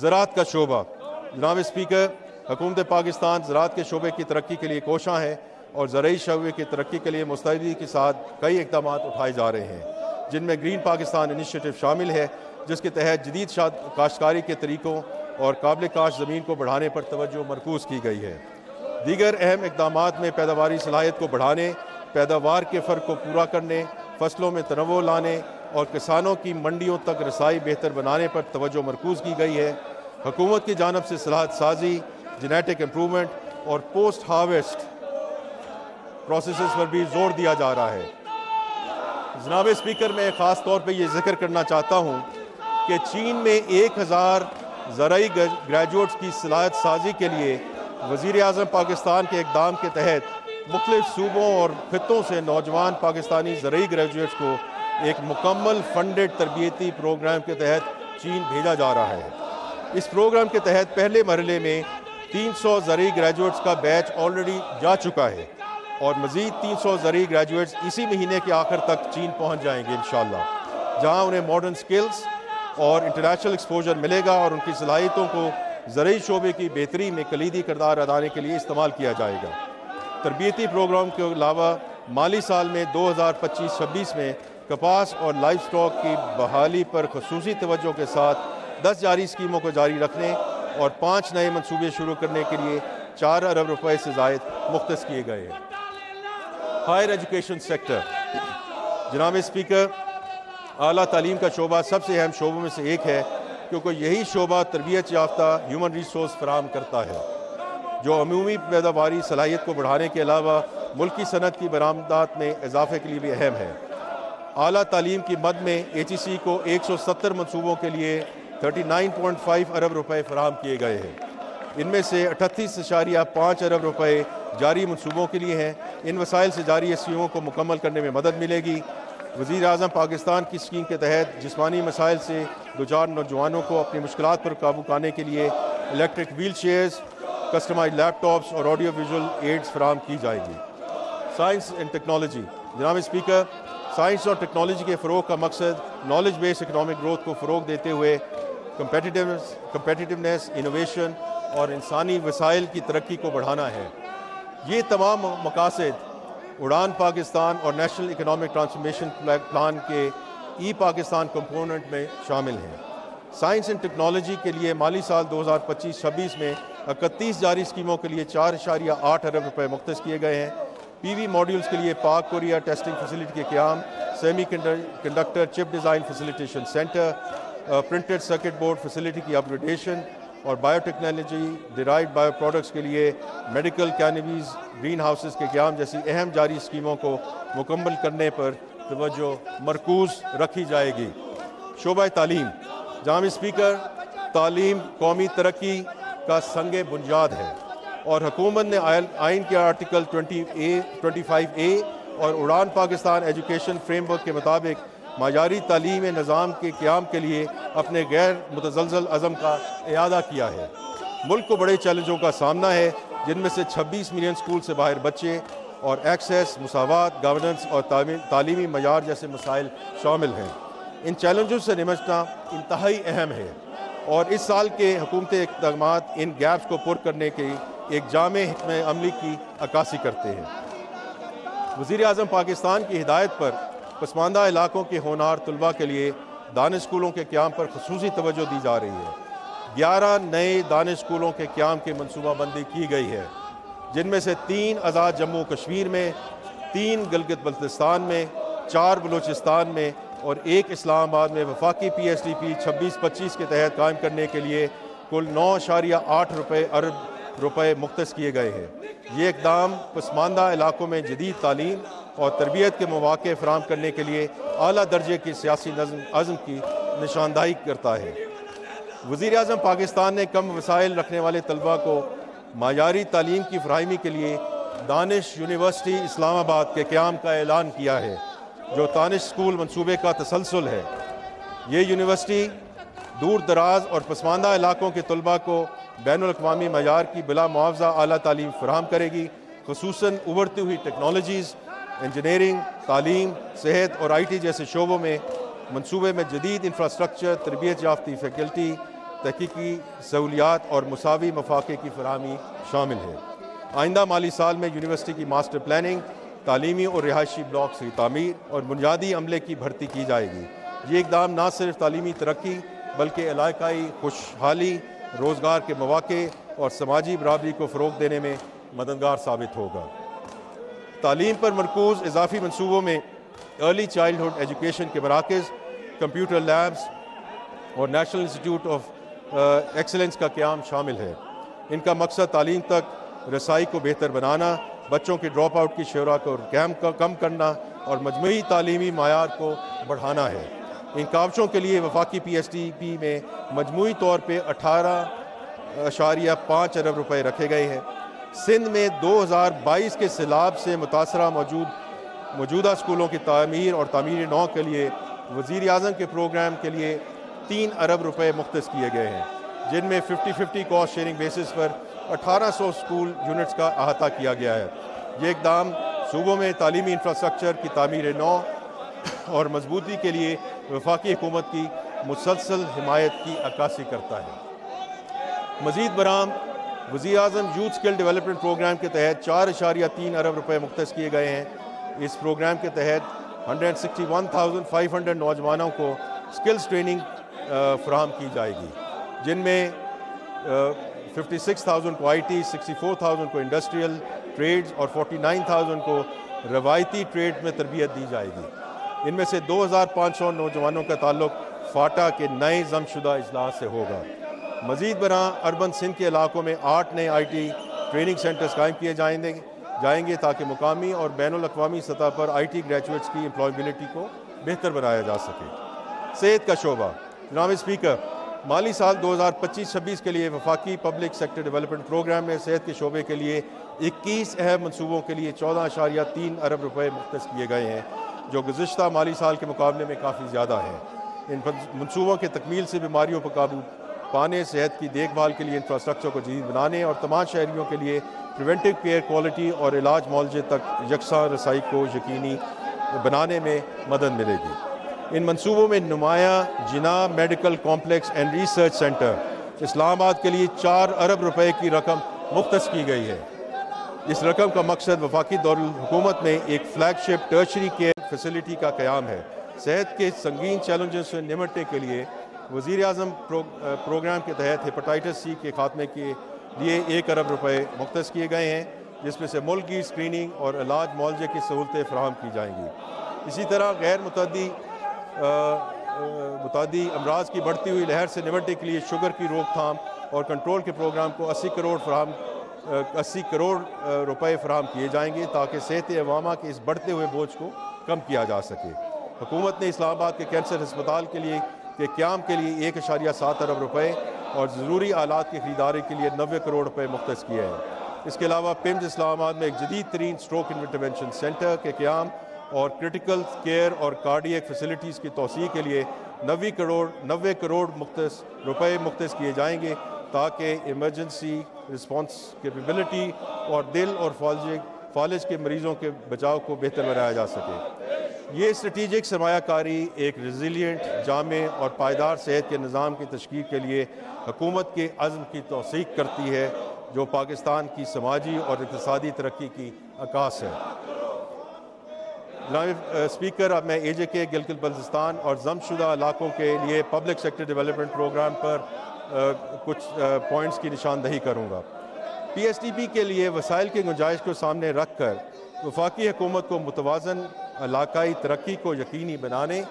زراعت کا شعبہ۔ جناب اسپیکر، حکومت پاکستان زراعت کے شعبے کی ترقی کے لیے کوشاں ہے اور زرعی شعبے کی ترقی کے لیے مستعدی کے ساتھ کئی اقدامات اٹھائے جا رہے ہیں، جن میں گرین پاکستان انیشیٹو شامل ہے، جس کے تحت جدید کاشتکاری کے طریقوں اور قابل کاشت زمین کو بڑھانے پر توجہ مرکوز کی گئی ہے۔ دیگر اہم اقدامات میں پیداواری صلاحیت کو بڑھانے، پیداوار کے فرق کو پورا کرنے، فصلوں میں تنوع لانے اور کسانوں کی منڈیوں تک رسائی بہتر بنانے پر توجہ مرکوز کی گئی ہے۔ حکومت کی جانب سے صلاحیت سازی، جینیٹک امپرومنٹ اور پوسٹ ہارویسٹ پروسیسز پر بھی زور دیا جا رہا ہے۔ جناب اسپیکر، میں خاص طور پہ یہ ذکر کرنا چاہتا ہوں کہ چین میں 1000 زرعی گریجویٹس کی صلاحیت سازی کے لیے وزیر اعظم پاکستان کے اقدام کے تحت مختلف صوبوں اور خطوں سے نوجوان پاکستانی زرعی گریجویٹس کو ایک مکمل فنڈڈ تربیتی پروگرام کے تحت چین بھیجا جا رہا ہے۔ اس پروگرام کے تحت پہلے مرحلے میں 300 زرعی گریجویٹس کا بیچ آلریڈی جا چکا ہے اور مزید 300 زرعی گریجویٹس اسی مہینے کے آخر تک چین پہنچ جائیں گے انشاءاللہ، جہاں انہیں ماڈرن سکلز اور انٹرنیشنل ایکسپوجر ملے گا اور ان کی صلاحیتوں کو زرعی شعبے کی بہتری میں کلیدی کردار ادا کرنے کے لیے استعمال کیا جائے گا۔ تربیتی پروگرام کے علاوہ مالی سال میں 2025-26 میں کپاس اور لائف سٹاک کی بحالی پر خصوصی توجہ کے ساتھ 10 جاری اسکیموں کو جاری رکھنے اور 5 نئے منصوبے شروع کرنے کے لیے 4 ارب روپے سے زائد مختص کیے گئے ہیں۔ Higher education sector. جناب اسپیکر، اعلیٰ تعلیم کا شعبہ سب سے اہم شعبوں میں سے ایک ہے، کیونکہ یہی شعبہ تربیت یافتہ ہیومن ریسورس فراہم کرتا ہے، جو عمومی پیداواری صلاحیت کو بڑھانے کے علاوہ ملکی صنعت کی برآمدات میں اضافے کے لیے بھی اہم ہے۔ اعلیٰ تعلیم کی مد میں HEC کو 170 منصوبوں کے لیے 39.5 ارب روپے فراہم کیے گئے ہیں۔ ان میں سے 38.5 ارب روپے جاری منصوبوں کے لیے ہیں۔ ان وسائل سے جاری اسکیموں کو مکمل کرنے میں مدد ملے گی۔ وزیر اعظم پاکستان کی اسکیم کے تحت جسمانی مسائل سے دوچار نوجوانوں کو اپنی مشکلات پر قابو پانے کے لیے الیکٹرک ویل چیئرز، کسٹمائزڈ لیپ ٹاپس اور آڈیو ویژول ایڈز فراہم کی جائیں گی۔ Science and technology. جناب اسپیکر، سائنس اور ٹیکنالوجی کے فروغ کا مقصد نالج بیس اکنامک گروتھ کو فروغ دیتے ہوئے کمپیٹیٹیونیس، انوویشن اور انسانی وسائل کی ترقی کو بڑھانا ہے۔ یہ تمام مقاصد اڑان پاکستان اور نیشنل اکنامک ٹرانسفارمیشن پلان کے پاکستان کمپوننٹ میں شامل ہیں۔ سائنس اینڈ ٹیکنالوجی کے لیے مالی سال 2025-26 میں 31 جاری اسکیموں کے لیے 4.8 ارب روپے مختص کیے گئے ہیں۔ PV ماڈیولز کے لیے پاک کوریا ٹیسٹنگ فیسلٹی کے قیام، سیمی کنڈکٹر چپ design facilitation centre, printed circuit board facility کی اپ گریڈیشن اور bio technology derived bio products کے لیے میڈیکل کینیبیز گرین ہاؤسز کے قیام جیسی اہم جاری اسکیموں کو مکمل کرنے پر توجہ مرکوز رکھی جائے گی۔ شعبہ تعلیم۔ جناب اسپیکر، تعلیم قومی ترقی کا سنگ بنیاد ہے اور حکومت نے آئین کے آرٹیکل 25A اور اڑان پاکستان ایجوکیشن فریم ورک کے مطابق معیاری تعلیم نظام کے قیام کے لیے اپنے غیر متزلزل عزم کا اعادہ کیا ہے۔ ملک کو بڑے چیلنجوں کا سامنا ہے، جن میں سے 26 ملین اسکول سے باہر بچے اور ایکسیس، مساوات، گورننس اور تعلیمی معیار جیسے مسائل شامل ہیں۔ ان چیلنجوں سے نمٹنا انتہائی اہم ہے اور اس سال کے حکومتی اقدامات ان گیپس کو پر کرنے کی ایک جامع حکمت عملی کی عکاسی کرتے ہیں۔ وزیر اعظم پاکستان کی ہدایت پر پسماندہ علاقوں کے ہونہار طلباء کے لیے دانش اسکولوں کے قیام پر خصوصی توجہ دی جا رہی ہے۔ 11 نئے دانش اسکولوں کے قیام کی منصوبہ بندی کی گئی ہے، جن میں سے 3 آزاد جموں کشمیر میں، 3 گلگت بلتستان میں، 4 بلوچستان میں اور 1 اسلام آباد میں وفاقی PSDP 26-25 کے تحت قائم کرنے کے لیے کل 9.8 ارب روپے مختص کیے گئے ہیں۔ یہ اقدام پسماندہ علاقوں میں جدید تعلیم اور تربیت کے مواقع فراہم کرنے کے لیے اعلیٰ درجے کی سیاسی عزم کی نشاندہی کرتا ہے۔ وزیر اعظم پاکستان نے کم وسائل رکھنے والے طلباء کو معیاری تعلیم کی فراہمی کے لیے دانش یونیورسٹی اسلام آباد کے قیام کا اعلان کیا ہے، جو دانش اسکول منصوبے کا تسلسل ہے۔ یہ یونیورسٹی دور دراز اور پسماندہ علاقوں کے طلباء کو بین الاقوامی معیار کی بلا معاوضہ اعلیٰ تعلیم فراہم کرے گی، خصوصاً ابھرتی ہوئی ٹیکنالوجیز، انجینئرنگ، تعلیم، صحت اور IT جیسے شعبوں میں۔ منصوبے میں جدید انفراسٹرکچر، تربیت یافتہ فیکلٹی، تحقیقی سہولیات اور مساوی مواقع کی فراہمی شامل ہے۔ آئندہ مالی سال میں یونیورسٹی کی ماسٹر پلاننگ، تعلیمی اور رہائشی بلاکس کی تعمیر اور بنیادی عملے کی بھرتی کی جائے گی۔ یہ اقدام نہ صرف تعلیمی ترقی بلکہ علاقائی خوشحالی، روزگار کے مواقع اور سماجی برابری کو فروغ دینے میں مددگار ثابت ہوگا۔ تعلیم پر مرکوز اضافی منصوبوں میں ارلی چائلڈہڈ ایجوکیشن کے مراکز، کمپیوٹر لیبز اور نیشنل انسٹیٹیوٹ آف ایکسلنس کا قیام شامل ہے۔ ان کا مقصد تعلیم تک رسائی کو بہتر بنانا، بچوں کے ڈراپ آؤٹ کی شرح کو کم کرنا اور مجموعی تعلیمی معیار کو بڑھانا ہے۔ ان کاوشوں کے لیے وفاقی پی ایس ٹی پی میں مجموعی طور پہ 18.5 ارب روپے رکھے گئے ہیں۔ سندھ میں 2022 کے سیلاب سے متاثرہ موجودہ اسکولوں کی تعمیر اور تعمیر نو کے لیے وزیر اعظم کے پروگرام کے لیے 3 ارب روپے مختص کیے گئے ہیں، جن میں 50-50 کاسٹ شیئرنگ بیسس پر 1800 اسکول یونٹس کا احاطہ کیا گیا ہے۔ یہ اقدام صوبوں میں تعلیمی انفراسٹرکچر کی تعمیر نو اور مضبوطی کے لیے وفاقی حکومت کی مسلسل حمایت کی عکاسی کرتا ہے۔ مزید برآں وزیر اعظم یوتھ اسکل ڈیولپمنٹ پروگرام کے تحت 4.3 ارب روپے مختص کیے گئے ہیں۔ اس پروگرام کے تحت 161,500 نوجوانوں کو اسکلز ٹریننگ فراہم کی جائے گی، جن میں 56,000 کو آئی ٹی، 64,000 کو انڈسٹریل ٹریڈز اور 49,000 کو روایتی ٹریڈ میں تربیت دی جائے گی۔ ان میں سے 2,500 نوجوانوں کا تعلق فاٹا کے نئے ضم شدہ اضلاع سے ہوگا۔ مزید برآں اربن سندھ کے علاقوں میں 8 نئے آئی ٹی ٹریننگ سینٹرز قائم کیے جائیں گے تاکہ مقامی اور بین الاقوامی سطح پر آئی ٹی گریجویٹس کی امپلائبلٹی کو بہتر بنایا جا سکے۔ صحت کا شعبہ۔ جناب اسپیکر، مالی سال 2025-26 کے لیے وفاقی پبلک سیکٹر ڈیولپمنٹ پروگرام میں صحت کے شعبے کے لیے 21 اہم منصوبوں کے لیے 14.3 ارب روپے مختص کیے گئے ہیں، جو گزشتہ مالی سال کے مقابلے میں کافی زیادہ ہیں۔ ان منصوبوں کے تکمیل سے بیماریوں پر قابو پانے، صحت کی دیکھ بھال کے لیے انفراسٹرکچر کو جدید بنانے اور تمام شہریوں کے لیے پریونٹیو کیئر کوالٹی اور علاج معالجے تک یکساں رسائی کو یقینی بنانے میں مدد ملے گی۔ ان منصوبوں میں نمایاں Jinnah medical complex and research centre Islamabad کے لیے 4 ارب روپے کی رقم مختص کی گئی ہے۔ اس رقم کا مقصد وفاقی دارالحکومت میں ایک فلیگ شپ ٹرشری کیئر فیسلٹی کا قیام ہے۔ صحت کے سنگین چیلنجز سے نمٹنے کے لیے وزیر اعظم پروگرام کے تحت ہیپاٹائٹس سی کے خاتمے کے لیے 1 ارب روپے مختص کیے گئے ہیں، جس میں سے ملک کی اسکریننگ اور علاج معالجے کی سہولتیں فراہم کی جائیں گی۔ اسی طرح غیر متعدی امراض کی بڑھتی ہوئی لہر سے نمٹنے کے لیے شوگر کی روک تھام اور کنٹرول کے پروگرام کو 80 کروڑ روپے فراہم کیے جائیں گے تاکہ صحت عوامہ کے اس بڑھتے ہوئے بوجھ کو کم کیا جا سکے۔ حکومت نے اسلام آباد کے کینسر ہسپتال کے قیام کے لیے 1.7 ارب روپے اور ضروری آلات کی خریداری کے لیے 90 کروڑ روپے مختص کیے ہیں۔ اس کے علاوہ پیمز اسلام آباد میں ایک جدید ترین اسٹروک انٹرونشن سینٹر کے قیام اور کرٹیکل کیئر اور کارڈیک فیسلٹیز کی توسیع کے لیے 90 کروڑ روپے مختص کیے جائیں گے تاکہ ایمرجنسی رسپانس کیپیبلٹی اور دل اور فالج کے مریضوں کے بچاؤ کو بہتر بنایا جا سکے۔ یہ اسٹریٹجک سرمایہ کاری ایک ریزیلینٹ، جامع اور پائیدار صحت کے نظام کی تشکیل کے لیے حکومت کے عزم کی توثیق کرتی ہے، جو پاکستان کی سماجی اور اقتصادی ترقی کی عکاس ہے۔ جناب اسپیکر، اب میں اے جے کے گلگت بلتستان اور ضم شدہ علاقوں کے لیے پبلک سیکٹر ڈیولپمنٹ پروگرام پر کچھ پوائنٹس کی نشاندہی کروں گا۔ پی ایس ٹی پی کے لیے وسائل کی گنجائش کو سامنے رکھ کر وفاقی حکومت کو متوازن علاقائی ترقی کو یقینی بنانے